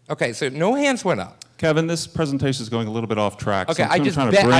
Okay, so no hands went up. Kevin, this presentation is going a little bit off track. Okay, so I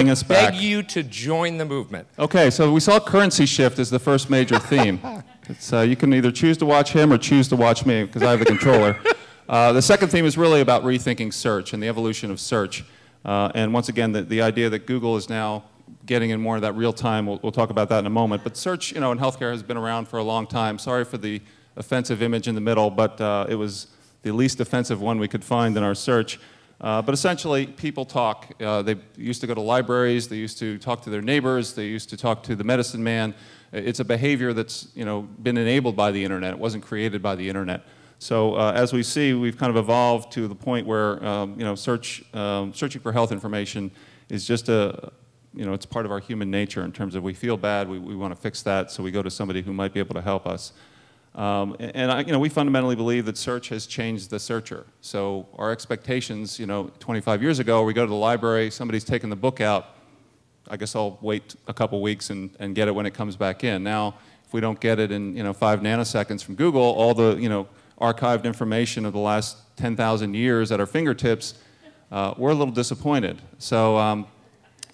just beg you to join the movement. Okay, so we saw currency shift as the first major theme. It's, you can either choose to watch him or choose to watch me, because I have the controller. The second theme is really about rethinking search and the evolution of search. And once again, the idea that Google is now getting in more of that real time, we'll talk about that in a moment. But search, in healthcare has been around for a long time. Sorry for the offensive image in the middle, but it was the least offensive one we could find in our search. But essentially, people talk. They used to go to libraries. They used to talk to their neighbors. They used to talk to the medicine man. It's a behavior that's been enabled by the internet. It wasn't created by the internet. So as we see, we've kind of evolved to the point where searching for health information is just it's part of our human nature in terms of we feel bad, we want to fix that, so we go to somebody who might be able to help us. We fundamentally believe that search has changed the searcher. So our expectations, 25 years ago, we go to the library, somebody's taken the book out, I guess I'll wait a couple weeks and get it when it comes back in. Now, if we don't get it in 5 nanoseconds from Google, all the archived information of the last 10,000 years at our fingertips, we're a little disappointed. So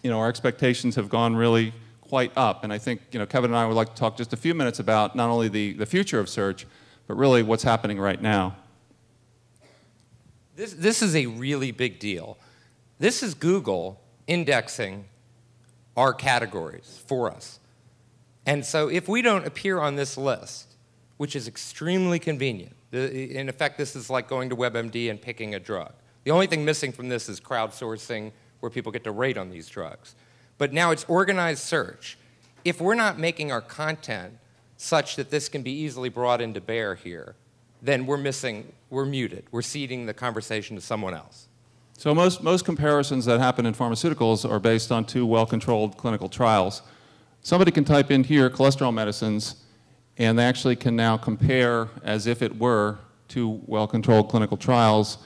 our expectations have gone really quite up, and I think Kevin and I would like to talk just a few minutes about not only the future of search, but really what's happening right now. This is a really big deal. This is Google indexing our categories for us. And so if we don't appear on this list, which is extremely convenient, in effect this is like going to WebMD and picking a drug. The only thing missing from this is crowdsourcing, where people get to rate on these drugs. But now it's organized search. If we're not making our content such that this can be easily brought into bear here, then we're muted. We're ceding the conversation to someone else. So most comparisons that happen in pharmaceuticals are based on 2 well-controlled clinical trials. Somebody can type in here cholesterol medicines, and they actually can now compare as if it were 2 well-controlled clinical trials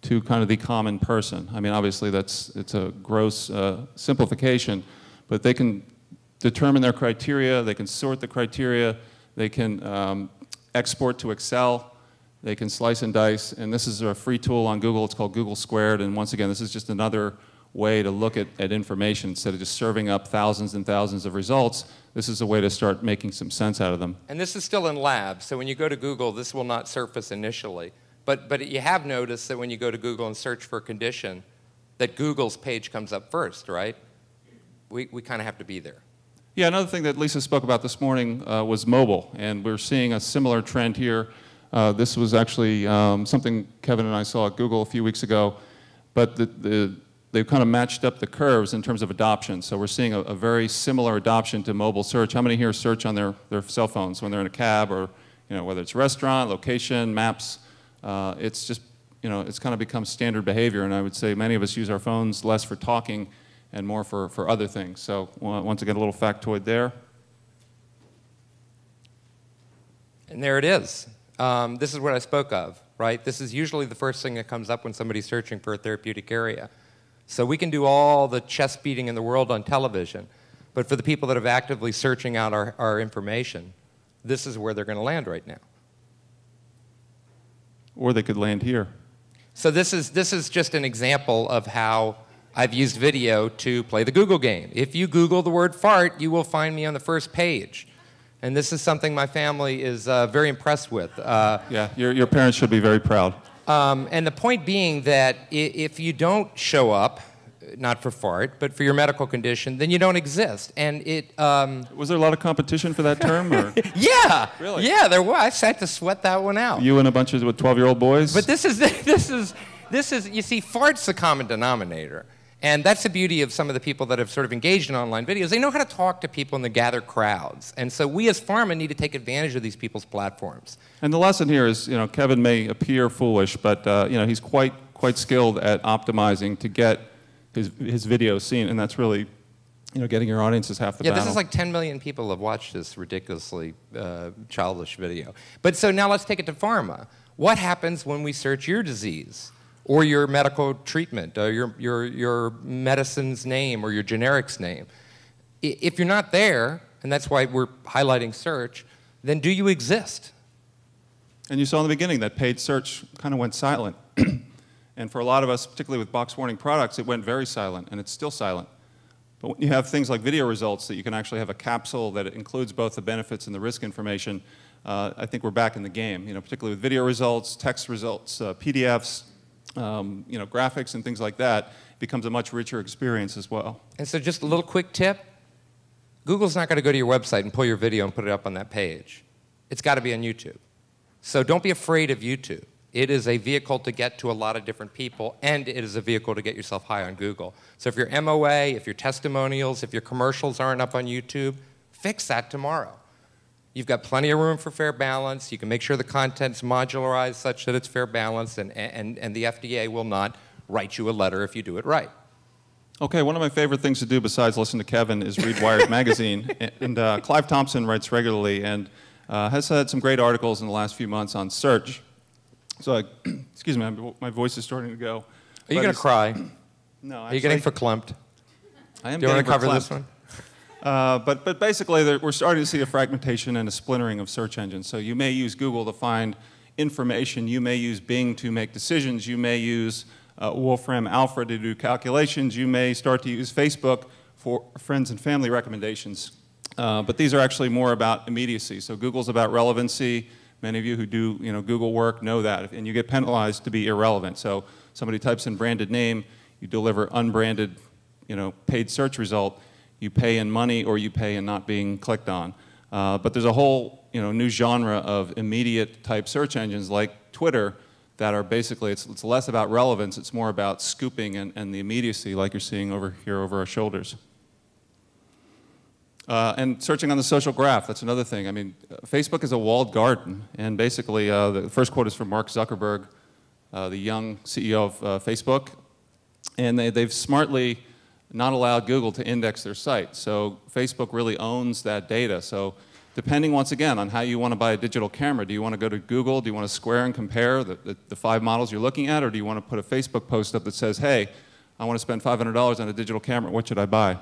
to kind of the common person. I mean, obviously it's a gross simplification, but they can determine their criteria, they can sort the criteria, they can export to Excel, they can slice and dice, and this is a free tool on Google. It's called Google Squared, and once again, this is just another way to look at information. Instead of just serving up thousands and thousands of results, this is a way to start making some sense out of them. And this is still in lab, so when you go to Google, this will not surface initially. But you have noticed that when you go to Google and search for a condition, that Google's page comes up first, right? We kind of have to be there. Yeah, another thing that Lisa spoke about this morning was mobile, and we're seeing a similar trend here. This was actually something Kevin and I saw at Google a few weeks ago, but they've kind of matched up the curves in terms of adoption. So we're seeing a very similar adoption to mobile search. How many here search on their cell phones when they're in a cab, or whether it's restaurant, location, maps? It's just, it's kind of become standard behavior, and I would say many of us use our phones less for talking and more for other things. So once again, a little factoid there. And there it is. This is what I spoke of, right? This is usually the first thing that comes up when somebody's searching for a therapeutic area. So we can do all the chest beating in the world on television, but for the people that are actively searching out our information, this is where they're going to land right now. Or they could land here. So this is just an example of how I've used video to play the Google game. If you Google the word fart, you will find me on the first page. And this is something my family is very impressed with. Yeah, your parents should be very proud. And the point being that if you don't show up, not for fart, but for your medical condition, then you don't exist. And was there a lot of competition for that term? Or? Yeah. Really? Yeah, there was. I had to sweat that one out. You and a bunch of 12-year-old boys? But this is, you see, fart's the common denominator. And that's the beauty of some of the people that have sort of engaged in online videos. They know how to talk to people and they gather crowds. And so we as Pharma need to take advantage of these people's platforms. And the lesson here is, Kevin may appear foolish, but he's quite skilled at optimizing to get his video seen, and that's really, getting your audience is half the battle. Yeah, this is like 10 million people have watched this ridiculously childish video. But so now let's take it to Pharma. What happens when we search your disease, or your medical treatment, or your medicine's name, or your generic's name? If you're not there, and that's why we're highlighting search, then do you exist? And you saw in the beginning that paid search kind of went silent. And for a lot of us, particularly with box warning products, it went very silent, and it's still silent. But when you have things like video results that you can actually have a capsule that includes both the benefits and the risk information, I think we're back in the game. Particularly with video results, text results, PDFs, graphics and things like that, it becomes a much richer experience as well. And so just a little quick tip. Google's not going to go to your website and pull your video and put it up on that page. It's got to be on YouTube. So don't be afraid of YouTube. It is a vehicle to get to a lot of different people, and it is a vehicle to get yourself high on Google. So if your MOA, if your testimonials, if your commercials aren't up on YouTube, fix that tomorrow. You've got plenty of room for fair balance. You can make sure the content's modularized such that it's fair balance, and the FDA will not write you a letter if you do it right. Okay, one of my favorite things to do besides listen to Kevin is read Wired magazine. And Clive Thompson writes regularly and has had some great articles in the last few months on search. So, excuse me, my voice is starting to go. Are you going to cry? No. Are you getting verklempt? I am. Do you want to cover this one? But basically, we're starting to see a fragmentation and a splintering of search engines. So you may use Google to find information. You may use Bing to make decisions. You may use Wolfram Alpha to do calculations. You may start to use Facebook for friends and family recommendations. But these are actually more about immediacy. So Google's about relevancy. Many of you who do Google work know that, and you get penalized to be irrelevant. So somebody types in branded name, you deliver unbranded paid search result, you pay in money or you pay in not being clicked on. But there's a whole new genre of immediate type search engines like Twitter that are basically, it's less about relevance, it's more about scooping and the immediacy like you're seeing over here over our shoulders. And searching on the social graph, that's another thing. I mean, Facebook is a walled garden, and basically the first quote is from Mark Zuckerberg, the young CEO of Facebook, and they've smartly not allowed Google to index their site. So Facebook really owns that data. So depending, once again, on how you want to buy a digital camera, do you want to go to Google, do you want to square and compare the 5 models you're looking at, or do you want to put a Facebook post up that says, hey, I want to spend $500 on a digital camera, what should I buy?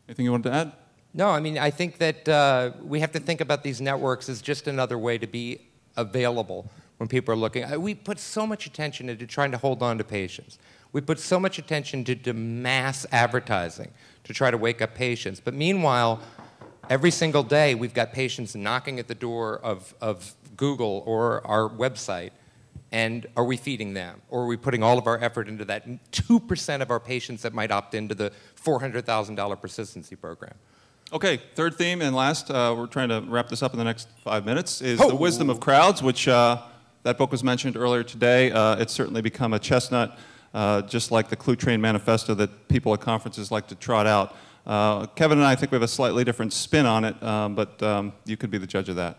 Anything you wanted to add? No, I mean, I think that we have to think about these networks as just another way to be available when people are looking. We put so much attention into trying to hold on to patients. We put so much attention to mass advertising to try to wake up patients. But meanwhile, every single day we've got patients knocking at the door of Google or our website. And are we feeding them? Or are we putting all of our effort into that 2% of our patients that might opt into the $400,000 persistency program? Okay, third theme and last, we're trying to wrap this up in the next 5 minutes, is The Wisdom of Crowds, which that book was mentioned earlier today. It's certainly become a chestnut, just like the Clue Train Manifesto that people at conferences like to trot out. Kevin and I think we have a slightly different spin on it, but you could be the judge of that.